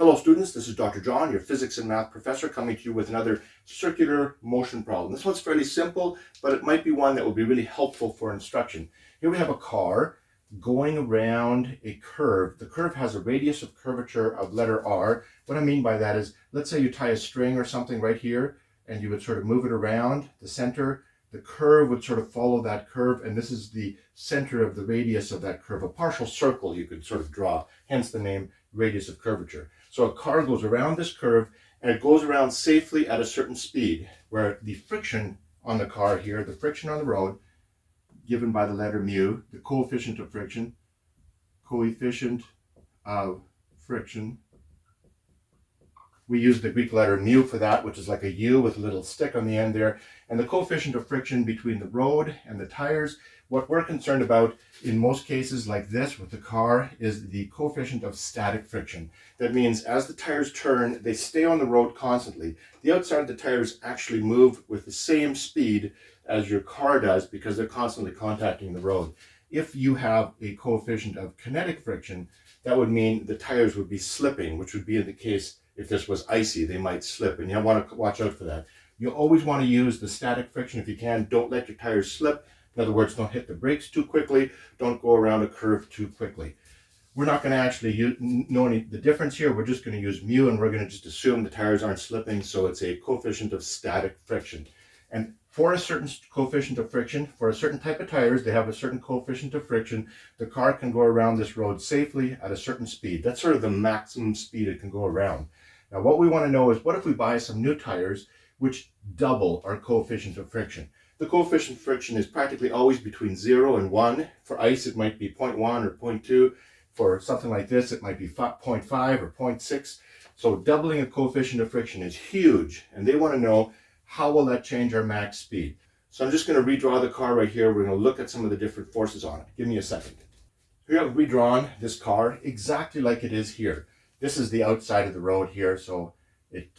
Hello students, this is Dr. John, your physics and math professor, coming to you with another circular motion problem. This one's fairly simple, but it might be one that will be really helpful for instruction. Here we have a car going around a curve. The curve has a radius of curvature of letter R. What I mean by that is, let's say you tie a string or something right here, and you would sort of move it around the center. The curve would sort of follow that curve, and this is the center of the radius of that curve, a partial circle you could sort of draw, hence the name radius of curvature. So a car goes around this curve, and it goes around safely at a certain speed, where the friction on the car here, the friction on the road, given by the letter mu, the coefficient of friction, we use the Greek letter mu for that, which is like a U with a little stick on the end there. And the coefficient of friction between the road and the tires, what we're concerned about in most cases like this with the car is the coefficient of static friction. That means as the tires turn, they stay on the road constantly. The outside of the tires actually move with the same speed as your car does because they're constantly contacting the road. If you have a coefficient of kinetic friction, that would mean the tires would be slipping, which would be in the case if this was icy, they might slip, and you want to watch out for that. You always want to use the static friction if you can. Don't let your tires slip. In other words, don't hit the brakes too quickly. Don't go around a curve too quickly. We're not going to actually know the difference here. We're just going to use mu, and we're going to just assume the tires aren't slipping, so it's a coefficient of static friction. And for a certain coefficient of friction, for a certain type of tires, they have a certain coefficient of friction. The car can go around this road safely at a certain speed. That's sort of the maximum speed it can go around. Now, what we want to know is, what if we buy some new tires which double our coefficient of friction? The coefficient of friction is practically always between 0 and 1. For ice, it might be 0.1 or 0.2. For something like this, it might be 0.5 or 0.6. So doubling a coefficient of friction is huge, and they want to know, how will that change our max speed? So I'm just going to redraw the car right here. We're going to look at some of the different forces on it. Give me a second. Here I've redrawn this car exactly like it is here. This is the outside of the road here, so it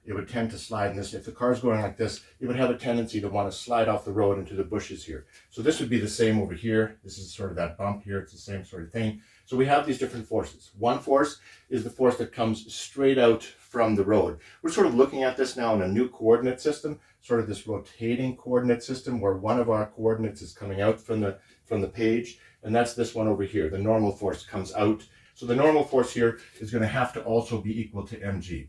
would tend to slide in this. If the car's going like this, it would have a tendency to want to slide off the road into the bushes here. So this would be the same over here. This is sort of that bump here. It's the same sort of thing. So we have these different forces. One force is the force that comes straight out from the road. We're sort of looking at this now in a new coordinate system, sort of this rotating coordinate system where one of our coordinates is coming out from the page, and that's this one over here. The normal force comes out. So the normal force here is going to have to also be equal to mg,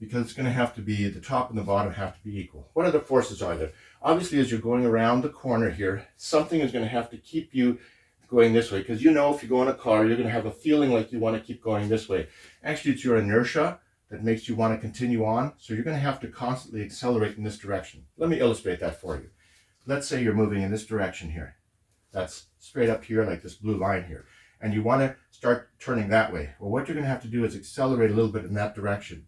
because it's going to have to be, the top and the bottom have to be equal. What other forces are there? Obviously, as you're going around the corner here, something is going to have to keep you going this way, because you know if you go in a car, you're going to have a feeling like you want to keep going this way. Actually, it's your inertia that makes you want to continue on, so you're going to have to constantly accelerate in this direction. Let me illustrate that for you. Let's say you're moving in this direction here. That's straight up here, like this blue line here. And you want to start turning that way. Well, what you're going to have to do is accelerate a little bit in that direction.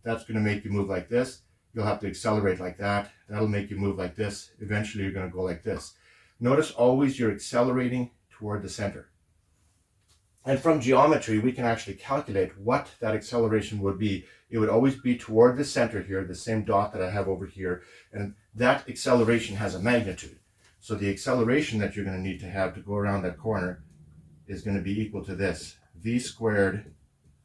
That's going to make you move like this. You'll have to accelerate like that. That'll make you move like this. Eventually, you're going to go like this. Notice always you're accelerating toward the center. And from geometry, we can actually calculate what that acceleration would be. It would always be toward the center here, the same dot that I have over here. And that acceleration has a magnitude. So the acceleration that you're going to need to have to go around that corner is going to be equal to this, v squared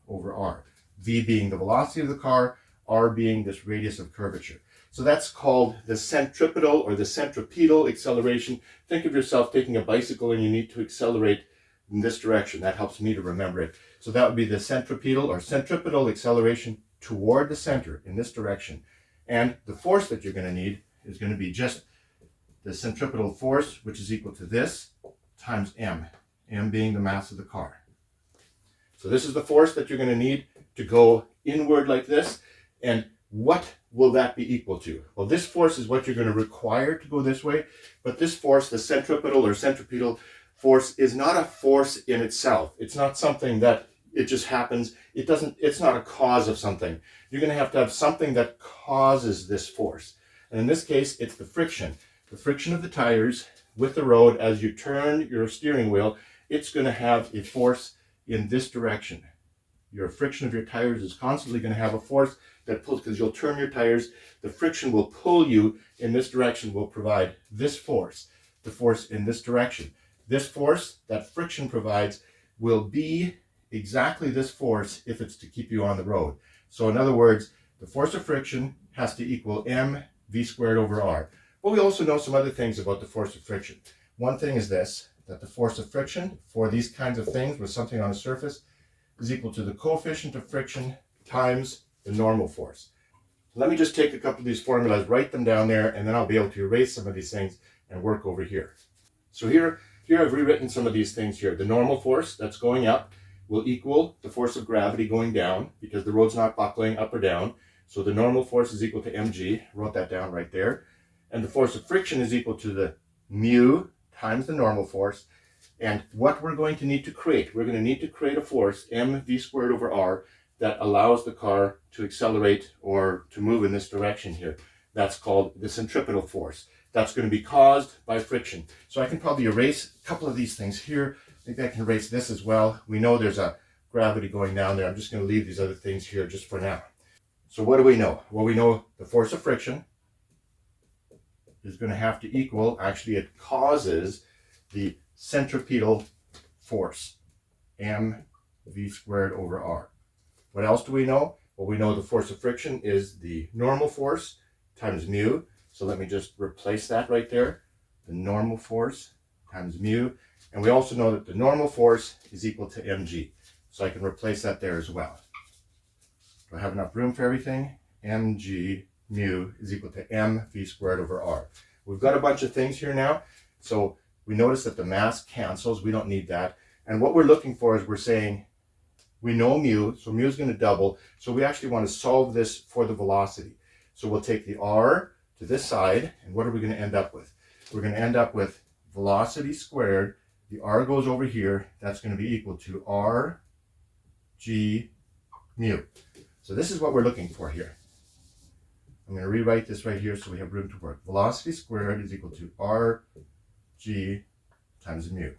over r. V being the velocity of the car, r being this radius of curvature. So that's called the centripetal or the centripetal acceleration. Think of yourself taking a bicycle and you need to accelerate in this direction. That helps me to remember it. So that would be the centripetal or centripetal acceleration toward the center in this direction. And the force that you're going to need is going to be just the centripetal force, which is equal to this times m. M being the mass of the car. So this is the force that you're going to need to go inward like this. And what will that be equal to? Well, this force is what you're going to require to go this way. But this force, the centripetal or centripetal force, is not a force in itself. It's not something that it just happens. It's not a cause of something. You're going to have something that causes this force. And in this case, it's the friction. The friction of the tires with the road as you turn your steering wheel. It's going to have a force in this direction. Your friction of your tires is constantly going to have a force that pulls, because you'll turn your tires. The friction will pull you in this direction, will provide this force, the force in this direction. This force that friction provides will be exactly this force if it's to keep you on the road. So in other words, the force of friction has to equal mv squared over r. But we also know some other things about the force of friction. One thing is this, that the force of friction for these kinds of things with something on a surface is equal to the coefficient of friction times the normal force. Let me just take a couple of these formulas, write them down there, and then I'll be able to erase some of these things and work over here. So here I've rewritten some of these things here. The normal force that's going up will equal the force of gravity going down because the road's not buckling up or down. So the normal force is equal to mg. Wrote that down right there. And the force of friction is equal to the mu times the normal force. And what we're going to need to create, we're going to need to create a force, mv squared over r, that allows the car to accelerate or to move in this direction here. That's called the centripetal force. That's going to be caused by friction. So I can probably erase a couple of these things here. Maybe I can erase this as well. We know there's a gravity going down there. I'm just going to leave these other things here just for now. So what do we know? Well, we know the force of friction is going to have to equal, actually it causes the centripetal force, mv squared over r. What else do we know? Well, we know the force of friction is the normal force times mu. So let me just replace that right there. The normal force times mu. And we also know that the normal force is equal to mg. So I can replace that there as well. Do I have enough room for everything? mg mu is equal to mv squared over r. We've got a bunch of things here now. So we notice that the mass cancels. We don't need that. And what we're looking for is we're saying we know mu, so mu is going to double. So we actually want to solve this for the velocity. So we'll take the r to this side, and what are we going to end up with? We're going to end up with velocity squared. The r goes over here. That's going to be equal to r g mu. So this is what we're looking for here. I'm going to rewrite this right here so we have room to work. Velocity squared is equal to r g times mu.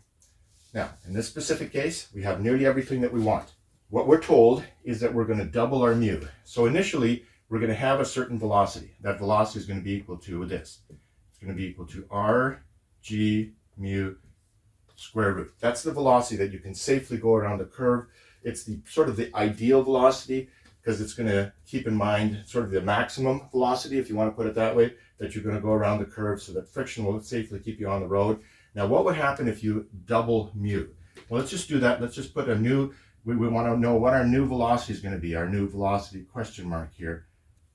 Now, in this specific case, we have nearly everything that we want. What we're told is that we're going to double our mu. So initially, we're going to have a certain velocity. That velocity is going to be equal to this. It's going to be equal to r g mu square root. That's the velocity that you can safely go around the curve. It's the sort of the ideal velocity because it's going to keep in mind sort of the maximum velocity, if you want to put it that way, that you're going to go around the curve so that friction will safely keep you on the road. Now, what would happen if you double mu? Well, let's just do that. Let's just put a new, we want to know what our new velocity is going to be, our new velocity question mark here.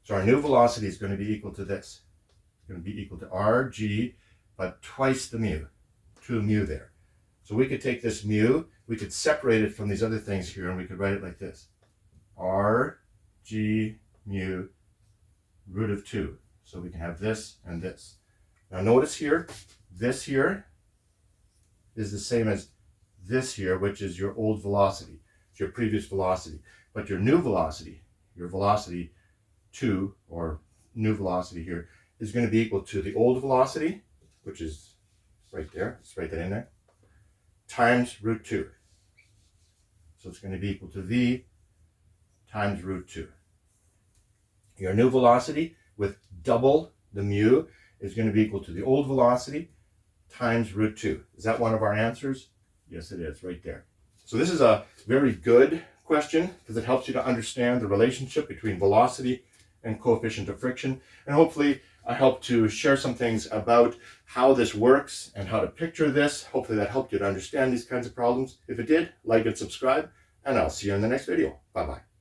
So our new velocity is going to be equal to this. It's going to be equal to rg, but twice the mu, 2 mu there. So we could take this mu, we could separate it from these other things here, and we could write it like this. rg mu root of 2. So we can have this and this. Now notice here, this here is the same as this here, which is your old velocity. It's your previous velocity. But your new velocity, your velocity 2, or new velocity here, is going to be equal to the old velocity, which is right there. Let's write that in there. Times root 2. So it's going to be equal to v times root 2. Your new velocity with double the mu is going to be equal to the old velocity times root 2. Is that one of our answers? Yes, it is, right there. So this is a very good question because it helps you to understand the relationship between velocity and coefficient of friction. And hopefully I helped to share some things about how this works and how to picture this. Hopefully that helped you to understand these kinds of problems. If it did, like and subscribe, and I'll see you in the next video. Bye-bye.